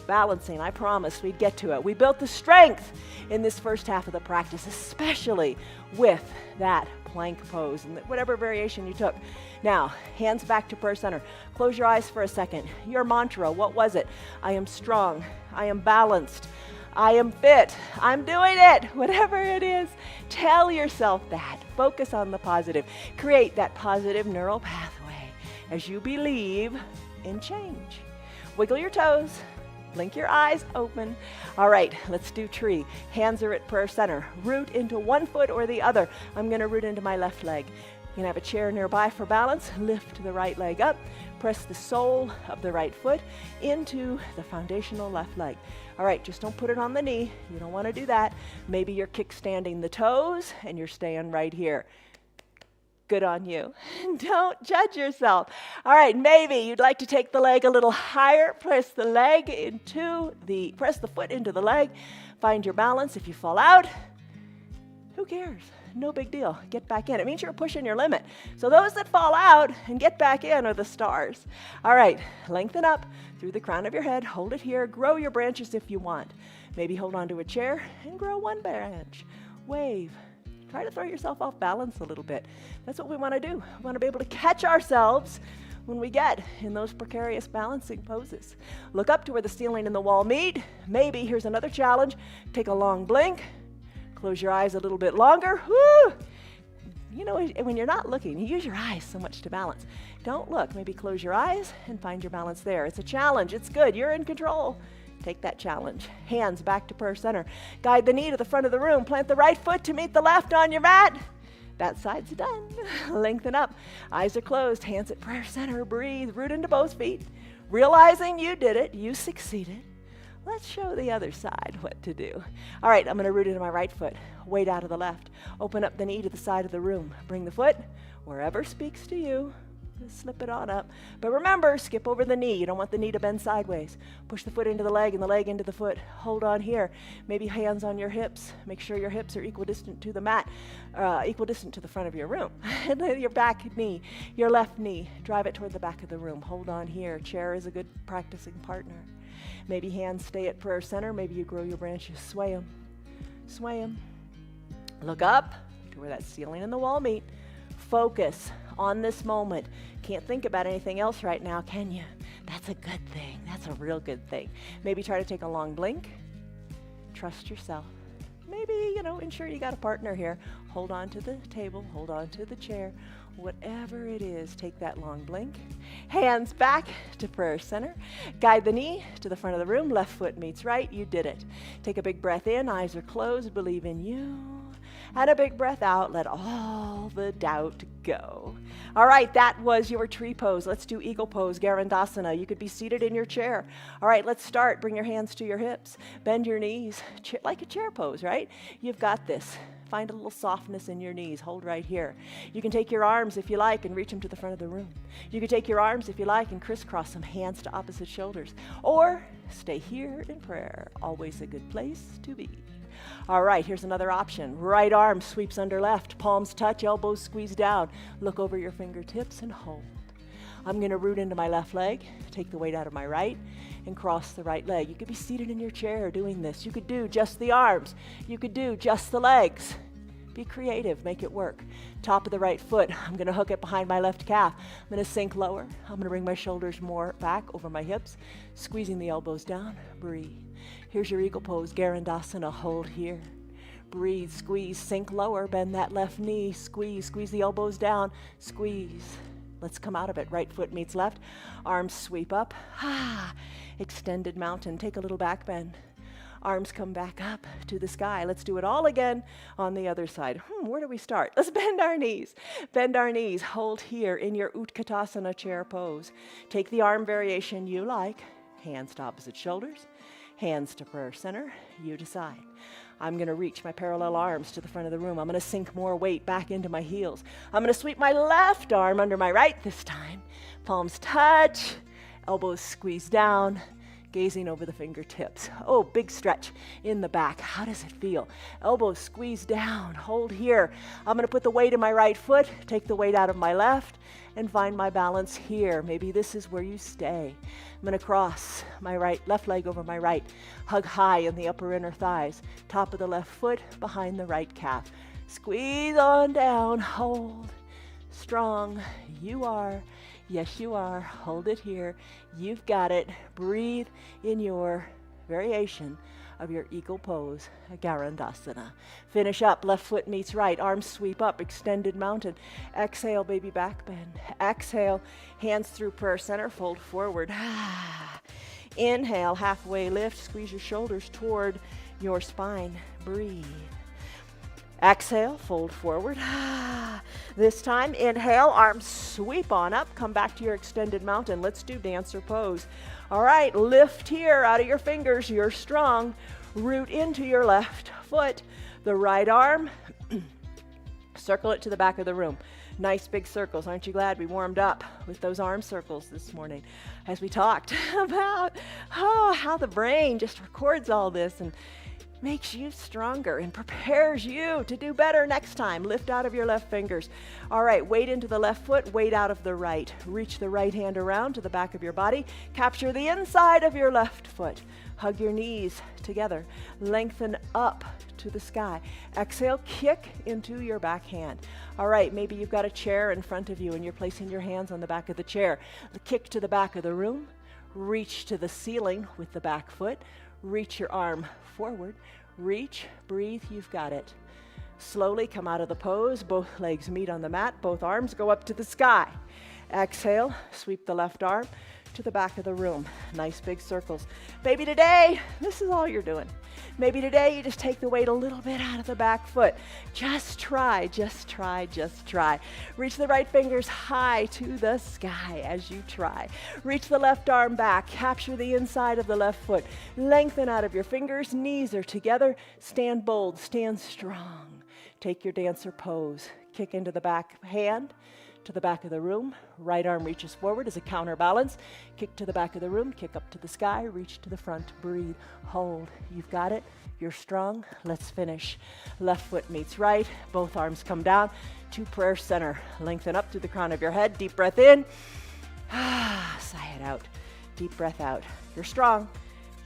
Balancing, I promised we'd get to it. We built the strength in this first half of the practice, especially with that plank pose and whatever variation you took. Now, hands back to prayer center. Close your eyes for a second. Your mantra, what was it? I am strong. I am balanced. I am fit. I'm doing it. Whatever it is, tell yourself that. Focus on the positive. Create that positive neural pathway as you believe in change. Wiggle your toes. Blink your eyes open. All right, let's do tree. Hands are at prayer center. Root into one foot or the other. I'm going to root into my left leg. You can have a chair nearby for balance. Lift the right leg up. Press the sole of the right foot into the foundational left leg. All right, just don't put it on the knee. You don't want to do that. Maybe you're kickstanding the toes and you're staying right here. Good on you. Don't judge yourself. All right, maybe you'd like to take the leg a little higher. Press the foot into the leg. Find your balance. If you fall out, who cares? No big deal. Get back in. It means you're pushing your limit. So those that fall out and get back in are the stars. All right, lengthen up through the crown of your head. Hold it here. Grow your branches if you want. Maybe hold onto a chair and grow one branch. Wave. Try to throw yourself off balance a little bit. That's what we want to do. We want to be able to catch ourselves when we get in those precarious balancing poses. Look up to where the ceiling and the wall meet. Maybe, here's another challenge. Take a long blink. Close your eyes a little bit longer. Woo! You know, when you're not looking, you use your eyes so much to balance. Don't look. Maybe close your eyes and find your balance there. It's a challenge. It's good. You're in control. Take that challenge. Hands back to prayer center. Guide the knee to the front of the room. Plant the right foot to meet the left on your mat. That side's done. Lengthen up. Eyes are closed. Hands at prayer center. Breathe. Root into both feet. Realizing you did it. You succeeded. Let's show the other side what to do. All right, I'm going to root into my right foot. Weight out of the left. Open up the knee to the side of the room. Bring the foot wherever speaks to you. Just slip it on up. But remember, skip over the knee. You don't want the knee to bend sideways. Push the foot into the leg and the leg into the foot. Hold on here. Maybe hands on your hips. Make sure your hips are equidistant to the mat, equidistant to the front of your room. And then your back knee, your left knee, drive it toward the back of the room. Hold on here. Chair is a good practicing partner. Maybe hands stay at prayer center. Maybe you grow your branches. Sway them. Sway them. Look up to where that ceiling and the wall meet. Focus on this moment. Can't think about anything else right now, can you? That's a good thing. That's a real good thing. Maybe try to take a long blink. Trust yourself. Maybe, ensure you got a partner here. Hold on to the table. Hold on to the chair. Whatever it is, take that long blink. Hands back to prayer center. Guide the knee to the front of the room. Left foot meets right. You did it. Take a big breath in. Eyes are closed. Believe in you. And a big breath out. Let all the doubt go. All right, that was your tree pose. Let's do eagle pose, Garandasana. You could be seated in your chair. All right, let's start. Bring your hands to your hips. Bend your knees, like a chair pose, right? You've got this. Find a little softness in your knees. Hold right here. You can take your arms, if you like, and reach them to the front of the room. You can take your arms, if you like, and crisscross them, hands to opposite shoulders. Or stay here in prayer. Always a good place to be. All right, here's another option. Right arm sweeps under left, palms touch, elbows squeeze down. Look over your fingertips and hold. I'm going to root into my left leg, take the weight out of my right, and cross the right leg. You could be seated in your chair doing this. You could do just the arms. You could do just the legs. Be creative, make it work. Top of the right foot, I'm going to hook it behind my left calf. I'm going to sink lower. I'm going to bring my shoulders more back over my hips, squeezing the elbows down. Breathe. Here's your eagle pose, Garandasana. Hold here. Breathe, squeeze, sink lower, bend that left knee, squeeze the elbows down, squeeze. Let's come out of it. Right foot meets left. Arms sweep up. Extended mountain. Take a little back bend. Arms come back up to the sky. Let's do it all again on the other side. Where do we start? Let's bend our knees. Bend our knees. Hold here in your Utkatasana chair pose. Take the arm variation you like. Hands to opposite shoulders. Hands to prayer center. You decide. I'm going to reach my parallel arms to the front of the room. I'm going to sink more weight back into my heels. I'm going to sweep my left arm under my right this time. Palms touch. Elbows squeeze down, gazing over the fingertips. Oh, big stretch in the back. How does it feel? Elbows squeeze down, hold here. I'm gonna put the weight in my right foot, take the weight out of my left, and find my balance here. Maybe this is where you stay. I'm gonna cross my left leg over my right, hug high in the upper inner thighs, top of the left foot behind the right calf. Squeeze on down, hold, strong, you are. Yes, you are. Hold it here. You've got it. Breathe in your variation of your eagle pose, Garandasana. Finish up. Left foot meets right. Arms sweep up. Extended mountain. Exhale, baby back bend. Exhale. Hands through prayer center. Fold forward. Inhale. Halfway lift. Squeeze your shoulders toward your spine. Breathe. Exhale, fold forward. This time, inhale, arms sweep on up. Come back to your extended mountain. Let's do dancer pose. All right, lift here out of your fingers. You're strong. Root into your left foot. The right arm, circle it to the back of the room. Nice big circles. Aren't you glad we warmed up with those arm circles this morning as we talked about how the brain just records all this and makes you stronger and prepares you to do better next time. Lift out of your left fingers. All right, weight into the left foot, weight out of the right. Reach the right hand around to the back of your body. Capture the inside of your left foot. Hug your knees together. Lengthen up to the sky. Exhale, kick into your back hand. All right, maybe you've got a chair in front of you and you're placing your hands on the back of the chair. Kick to the back of the room. Reach to the ceiling with the back foot. Reach your arm forward. Reach, breathe, you've got it. Slowly come out of the pose. Both legs meet on the mat. Both arms go up to the sky. Exhale, sweep the left arm to the back of the room. Nice big circles. Maybe today, this is all you're doing. Maybe today you just take the weight a little bit out of the back foot. Just try, just try, just try. Reach the right fingers high to the sky as you try. Reach the left arm back. Capture the inside of the left foot. Lengthen out of your fingers. Knees are together. Stand bold, stand strong. Take your dancer pose. Kick into the back hand to the back of the room. Right arm reaches forward as a counterbalance. Kick to the back of the room, kick up to the sky, reach to the front, breathe, hold. You've got it. You're strong. Let's finish. Left foot meets right. Both arms come down to prayer center. Lengthen up through the crown of your head. Deep breath in. Sigh it out. Deep breath out. You're strong.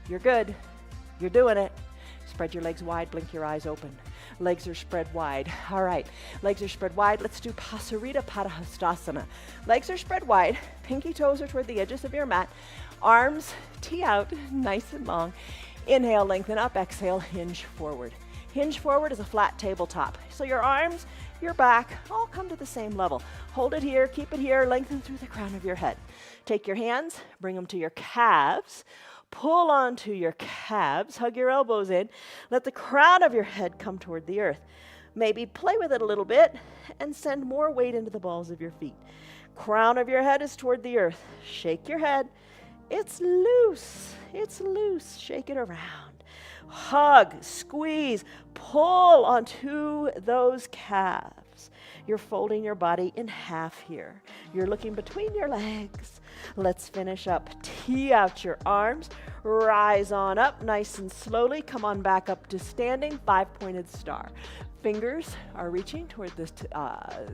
You're good. You're doing it. Spread your legs wide. Blink your eyes open. Legs are spread wide. All right, legs are spread wide. Let's do Pasarita Padahastasana. Legs are spread wide. Pinky toes are toward the edges of your mat. Arms tee out, nice and long. Inhale, lengthen up. Exhale, hinge forward. Hinge forward is a flat tabletop. So your arms, your back, all come to the same level. Hold it here, keep it here, lengthen through the crown of your head. Take your hands, bring them to your calves. Pull onto your calves, hug your elbows in. Let the crown of your head come toward the earth. Maybe play with it a little bit and send more weight into the balls of your feet. Crown of your head is toward the earth. Shake your head. It's loose. It's loose. Shake it around. Hug, squeeze, pull onto those calves. You're folding your body in half here. You're looking between your legs. Let's finish up. Tee out your arms. Rise on up nice and slowly. Come on back up to standing. 5-pointed star. Fingers are reaching toward the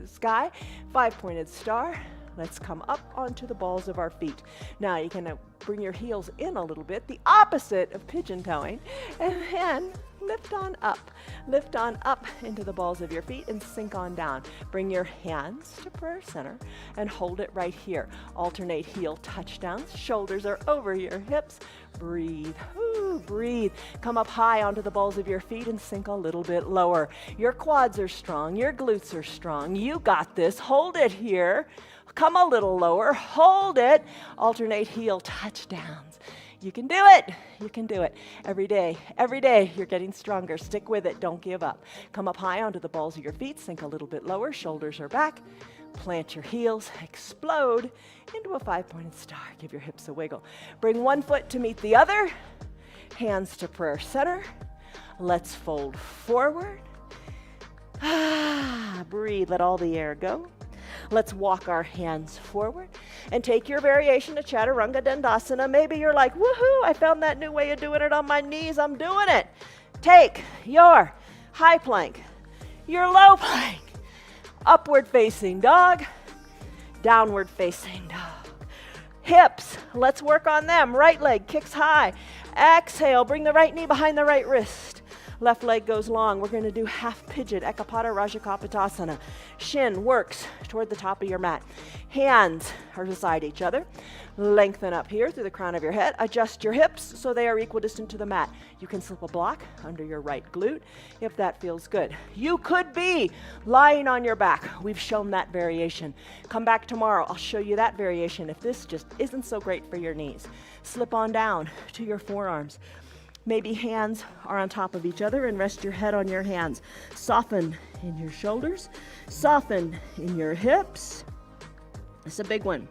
sky. 5-pointed star. Let's come up onto the balls of our feet. Now you can bring your heels in a little bit, the opposite of pigeon toeing, and then lift on up into the balls of your feet and sink on down. Bring your hands to prayer center and hold it right here. Alternate heel touchdowns. Shoulders are over your hips. Breathe. Ooh, breathe. Come up high onto the balls of your feet and sink a little bit lower. Your quads are strong. Your glutes are strong. You got this. Hold it here. Come a little lower. Hold it. Alternate heel touchdowns. You can do it. You can do it. Every day you're getting stronger. Stick with it. Don't give up. Come up high onto the balls of your feet. Sink a little bit lower. Shoulders are back. Plant your heels. Explode into a 5-pointed star. Give your hips a wiggle. Bring one foot to meet the other. Hands to prayer center. Let's fold forward. Breathe. Let all the air go. Let's walk our hands forward and take your variation to Chaturanga Dandasana. Maybe you're like, woohoo, I found that new way of doing it on my knees. I'm doing it. Take your high plank, your low plank, upward facing dog, downward facing dog. Hips, let's work on them. Right leg kicks high. Exhale, bring the right knee behind the right wrist. Left leg goes long. We're going to do half pigeon, Ekapada Rajakapotasana. Shin works toward the top of your mat. Hands are beside each other. Lengthen up here through the crown of your head. Adjust your hips so they are equidistant to the mat. You can slip a block under your right glute if that feels good. You could be lying on your back. We've shown that variation. Come back tomorrow. I'll show you that variation if this just isn't so great for your knees. Slip on down to your forearms. Maybe hands are on top of each other and rest your head on your hands. Soften in your shoulders. Soften in your hips. It's a big one.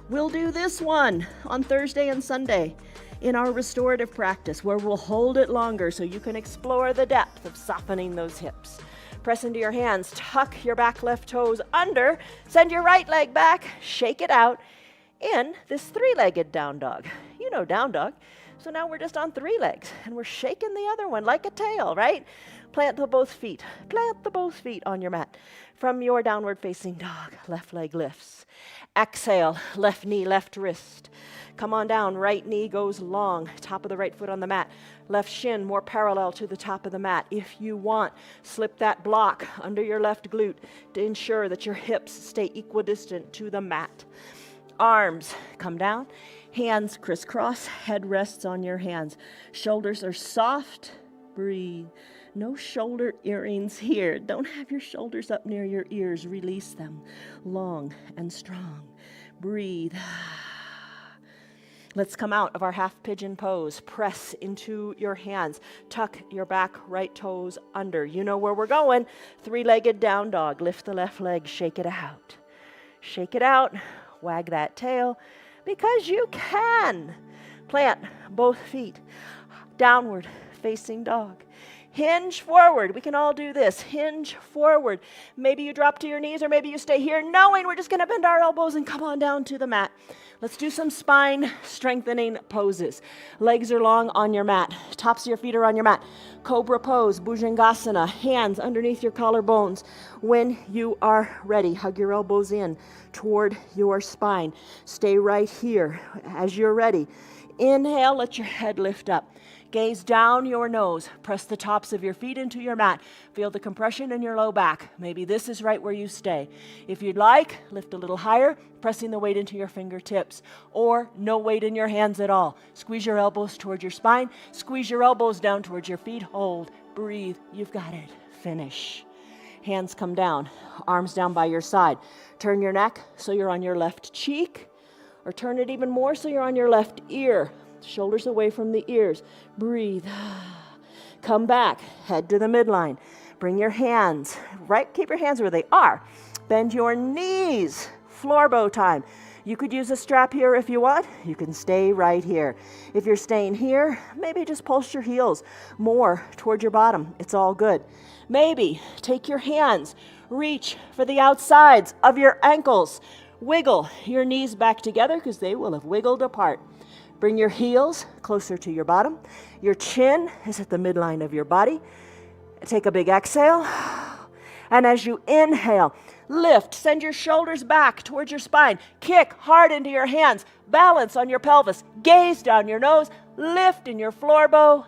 We'll do this one on Thursday and Sunday in our restorative practice where we'll hold it longer so you can explore the depth of softening those hips. Press into your hands, tuck your back left toes under, send your right leg back, shake it out in this three-legged down dog. You know down dog. So now we're just on three legs and we're shaking the other one like a tail, right? Plant the both feet. Plant the both feet on your mat. From your downward facing dog, left leg lifts. Exhale, left knee, left wrist. Come on down, right knee goes long, top of the right foot on the mat. Left shin more parallel to the top of the mat. If you want, slip that block under your left glute to ensure that your hips stay equidistant to the mat. Arms come down, hands crisscross, head rests on your hands. Shoulders are soft, breathe. No shoulder earrings here. Don't have your shoulders up near your ears. Release them. Long and strong. Breathe. Let's come out of our half pigeon pose. Press into your hands. Tuck your back right toes under. You know where we're going. Three-legged down dog. Lift the left leg. Shake it out. Shake it out. Wag that tail because you can. Plant both feet. Downward facing dog. Hinge forward. We can all do this. Hinge forward. Maybe you drop to your knees or maybe you stay here knowing we're just going to bend our elbows and come on down to the mat. Let's do some spine strengthening poses. Legs are long on your mat. Tops of your feet are on your mat. Cobra pose, Bhujangasana. Hands underneath your collarbones. When you are ready, hug your elbows in toward your spine. Stay right here as you're ready. Inhale, let your head lift up. Gaze down your nose. Press the tops of your feet into your mat. Feel the compression in your low back. Maybe this is right where you stay. If you'd like, lift a little higher, pressing the weight into your fingertips, or no weight in your hands at all. Squeeze your elbows toward your spine. Squeeze your elbows down towards your feet. Hold. Breathe. You've got it. Finish. Hands come down. Arms down by your side. Turn your neck so you're on your left cheek, or turn it even more so you're on your left ear. Shoulders away from the ears. Breathe. Come back. Head to the midline. Bring your hands, right? Keep your hands where they are. Bend your knees. Floor bow time. You could use a strap here if you want. You can stay right here. If you're staying here, maybe just pulse your heels more toward your bottom. It's all good. Maybe take your hands, reach for the outsides of your ankles. Wiggle your knees back together because they will have wiggled apart. Bring your heels closer to your bottom. Your chin is at the midline of your body. Take a big exhale. And as you inhale, lift. Send your shoulders back towards your spine. Kick hard into your hands. Balance on your pelvis. Gaze down your nose. Lift in your floor bow.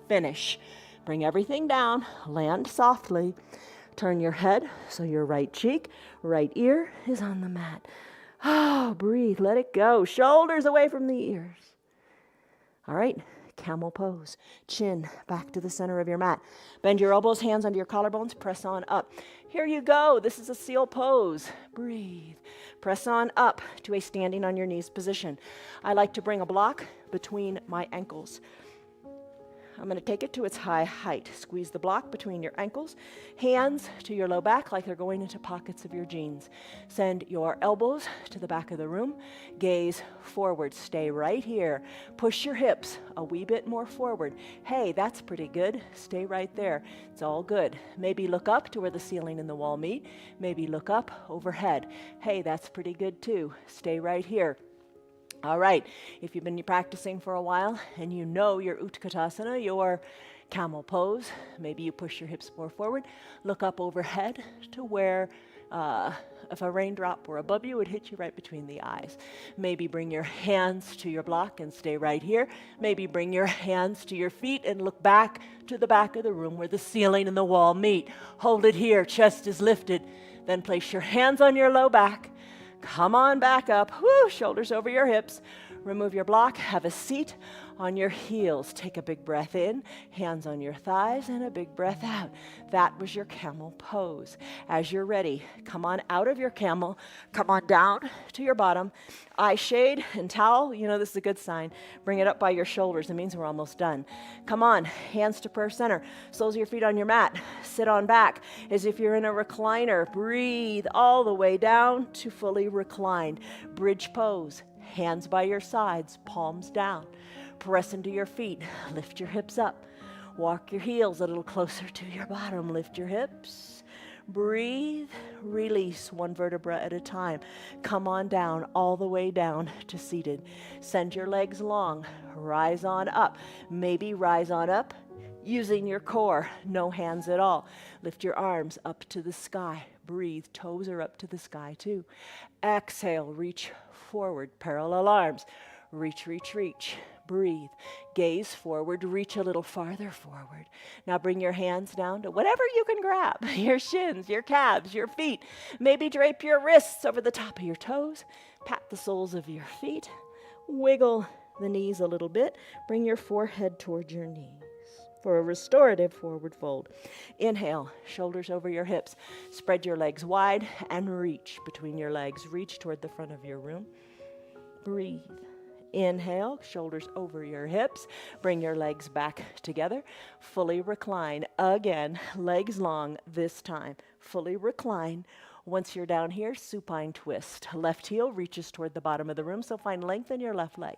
Finish. Bring everything down. Land softly. Turn your head so your right cheek, right ear is on the mat. Oh, breathe. Let it go. Shoulders away from the ears. All right, camel pose. Chin back to the center of your mat. Bend your elbows, hands under your collarbones. Press on up. Here you go. This is a seal pose. Breathe. Press on up to a standing on your knees position. I like to bring a block between my ankles. I'm going to take it to its high height. Squeeze the block between your ankles, hands to your low back like they're going into pockets of your jeans. Send your elbows to the back of the room. Gaze forward. Stay right here. Push your hips a wee bit more forward. Hey, that's pretty good. Stay right there. It's all good. Maybe look up to where the ceiling and the wall meet. Maybe look up overhead. Hey, that's pretty good too. Stay right here. All right, if you've been practicing for a while and you know your Utkatasana, your camel pose, maybe you push your hips more forward, look up overhead to where if a raindrop were above you, it would hit you right between the eyes. Maybe bring your hands to your block and stay right here. Maybe bring your hands to your feet and look back to the back of the room where the ceiling and the wall meet. Hold it here, chest is lifted. Then place your hands on your low back. Come on back up, whoo, shoulders over your hips. Remove your block, have a seat on your heels. Take a big breath in, hands on your thighs, and a big breath out. That was your camel pose. As you're ready, come on out of your camel, come on down to your bottom. Eye shade and towel, you know this is a good sign. Bring it up by your shoulders, it means we're almost done. Come on, hands to prayer center, soles of your feet on your mat. Sit on back as if you're in a recliner. Breathe all the way down to fully reclined. Bridge pose. Hands by your sides, palms down. Press into your feet, lift your hips up. Walk your heels a little closer to your bottom. Lift your hips. Breathe, release one vertebra at a time. Come on down, all the way down to seated. Send your legs long, rise on up. Maybe rise on up using your core, no hands at all. Lift your arms up to the sky. Breathe, toes are up to the sky too. Exhale, reach forward, parallel arms. Reach, reach, reach. Breathe. Gaze forward, reach a little farther forward. Now bring your hands down to whatever you can grab. Your shins, your calves, your feet. Maybe drape your wrists over the top of your toes. Pat the soles of your feet. Wiggle the knees a little bit. Bring your forehead toward your knees for a restorative forward fold. Inhale, shoulders over your hips. Spread your legs wide and reach between your legs. Reach toward the front of your room. Breathe. Inhale, shoulders over your hips. Bring your legs back together. Fully recline. Again, legs long this time. Fully recline. Once you're down here, supine twist. Left heel reaches toward the bottom of the room, so find length in your left leg.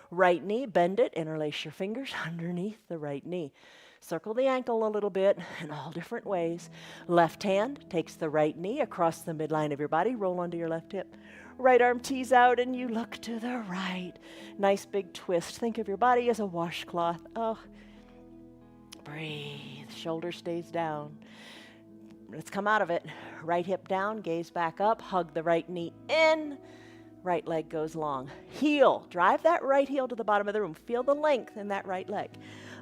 Right knee, bend it, interlace your fingers underneath the right knee. Circle the ankle a little bit in all different ways. Left hand takes the right knee across the midline of your body. Roll onto your left hip. Right arm tees out and you look to the right. Nice big twist. Think of your body as a washcloth. Oh, breathe. Shoulder stays down. Let's come out of it. Right hip down, gaze back up. Hug the right knee in. Right leg goes long. Heel. Drive that right heel to the bottom of the room. Feel the length in that right leg.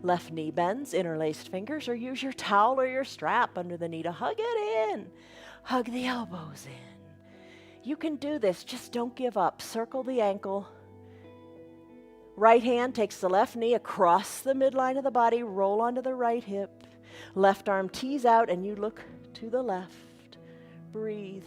Left knee bends, interlaced fingers, or use your towel or your strap under the knee to hug it in. Hug the elbows in. You can do this. Just don't give up. Circle the ankle. Right hand takes the left knee across the midline of the body. Roll onto the right hip. Left arm tees out and you look to the left. Breathe.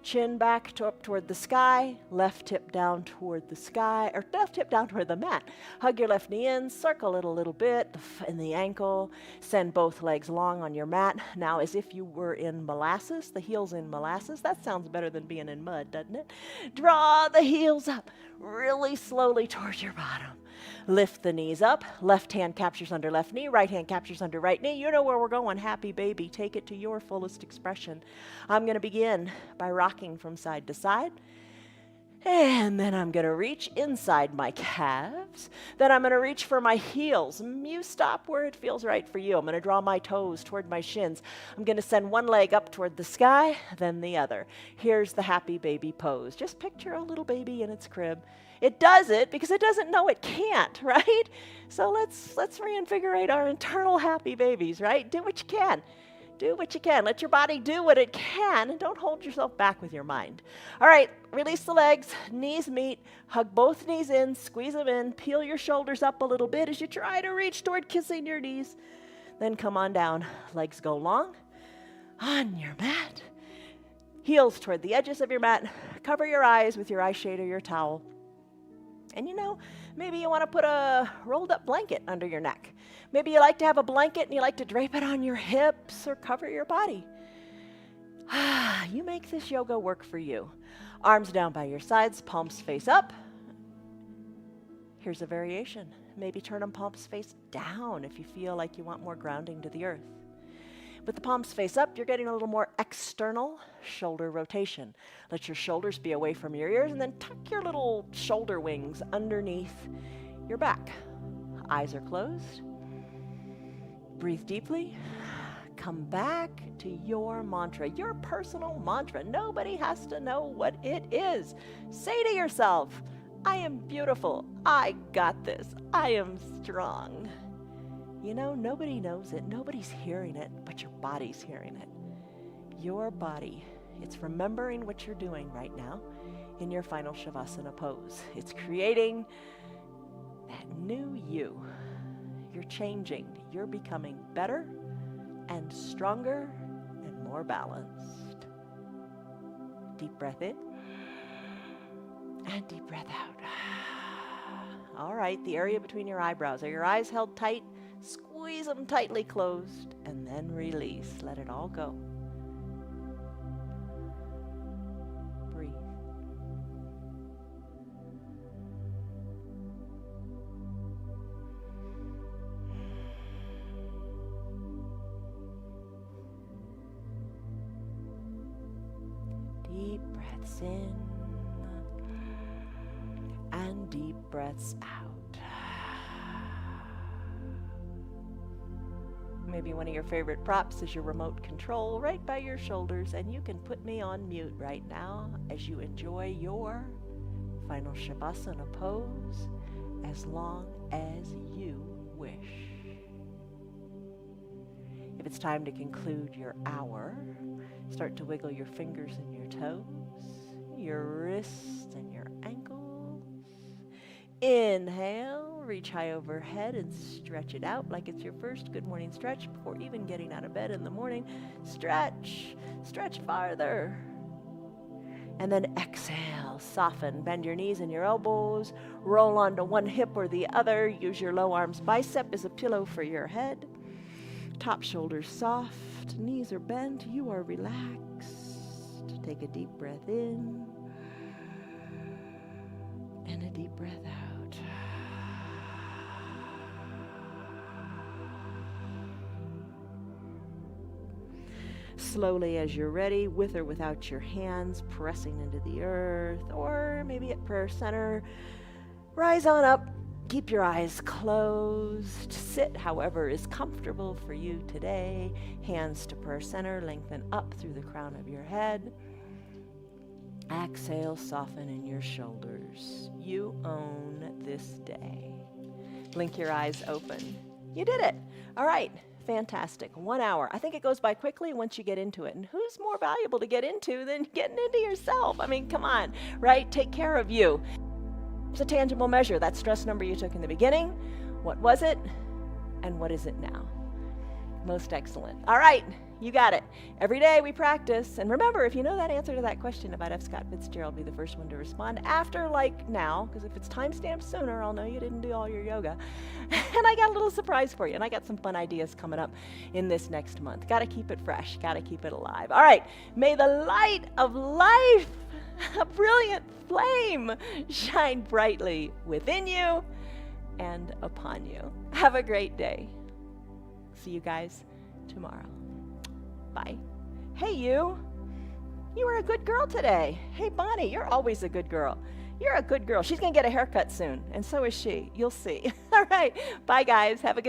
Chin back up toward the sky, left hip down toward the sky, or left hip down toward the mat. Hug your left knee in, circle it a little bit in the ankle, send both legs long on your mat. Now as if you were in molasses, the heels in molasses. That sounds better than being in mud, doesn't it? Draw the heels up really slowly towards your bottom. Lift the knees up. Left hand captures under left knee. Right hand captures under right knee. You know where we're going. Happy baby. Take it to your fullest expression. I'm going to begin by rocking from side to side. And then I'm going to reach inside my calves. Then I'm going to reach for my heels. You stop where it feels right for you. I'm going to draw my toes toward my shins. I'm going to send one leg up toward the sky, then the other. Here's the happy baby pose. Just picture a little baby in its crib. It does it because it doesn't know it can't, right? So let's reinvigorate our internal happy babies, right? Do what you can. Do what you can. Let your body do what it can, and don't hold yourself back with your mind. All right, release the legs, knees meet, hug both knees in, squeeze them in, peel your shoulders up a little bit as you try to reach toward kissing your knees. Then come on down. Legs go long on your mat. Heels toward the edges of your mat. Cover your eyes with your eye shade or your towel. And maybe you want to put a rolled up blanket under your neck. Maybe you like to have a blanket and you like to drape it on your hips or cover your body. You make this yoga work for you. Arms down by your sides, palms face up. Here's a variation. Maybe turn them palms face down if you feel like you want more grounding to the earth. With the palms face up, you're getting a little more external shoulder rotation. Let your shoulders be away from your ears and then tuck your little shoulder wings underneath your back. Eyes are closed. Breathe deeply. Come back to your mantra, your personal mantra. Nobody has to know what it is. Say to yourself, I am beautiful. I got this. I am strong. Nobody knows it. Nobody's hearing it, but your body's hearing it. Your body, it's remembering what you're doing right now in your final Shavasana pose. It's creating that new you. You're changing. You're becoming better and stronger and more balanced. Deep breath in and deep breath out. All right, the area between your eyebrows. Are your eyes held tight? Squeeze them tightly closed and then release. Let it all go. Breathe. Deep breaths in and deep breaths out. Maybe one of your favorite props is your remote control right by your shoulders, and you can put me on mute right now as you enjoy your final Shavasana pose as long as you wish. If it's time to conclude your hour, start to wiggle your fingers and your toes, your wrists and your ankles. Inhale, reach high overhead and stretch it out like it's your first good morning stretch before even getting out of bed in the morning. Stretch farther. And then exhale, soften, bend your knees and your elbows, roll onto one hip or the other. Use your low arms bicep as a pillow for your head. Top shoulders soft, knees are bent, you are relaxed. Take a deep breath in and a deep breath out. Slowly as you're ready, with or without your hands pressing into the earth, or maybe at prayer center, rise on up. Keep your eyes closed. Sit however is comfortable for you today. Hands to prayer center, lengthen up through the crown of your head. Exhale, soften in your shoulders. You own this day. Blink your eyes open. You did it. All right. Fantastic. 1 hour. I think it goes by quickly once you get into it. And who's more valuable to get into than getting into yourself? I mean, come on, right? Take care of you. It's a tangible measure. That stress number you took in the beginning. What was it? And what is it now? Most excellent. All right. You got it. Every day we practice. And remember, if you know that answer to that question about F. Scott Fitzgerald, be the first one to respond after, like, now, because if it's timestamped sooner, I'll know you didn't do all your yoga. And I got a little surprise for you, and I got some fun ideas coming up in this next month. Got to keep it fresh. Got to keep it alive. All right. May the light of life, a brilliant flame, shine brightly within you and upon you. Have a great day. See you guys tomorrow. Bye. Hey, you. You were a good girl today. Hey, Bonnie, you're always a good girl. You're a good girl. She's going to get a haircut soon, and so is she. You'll see. All right. Bye, guys. Have a good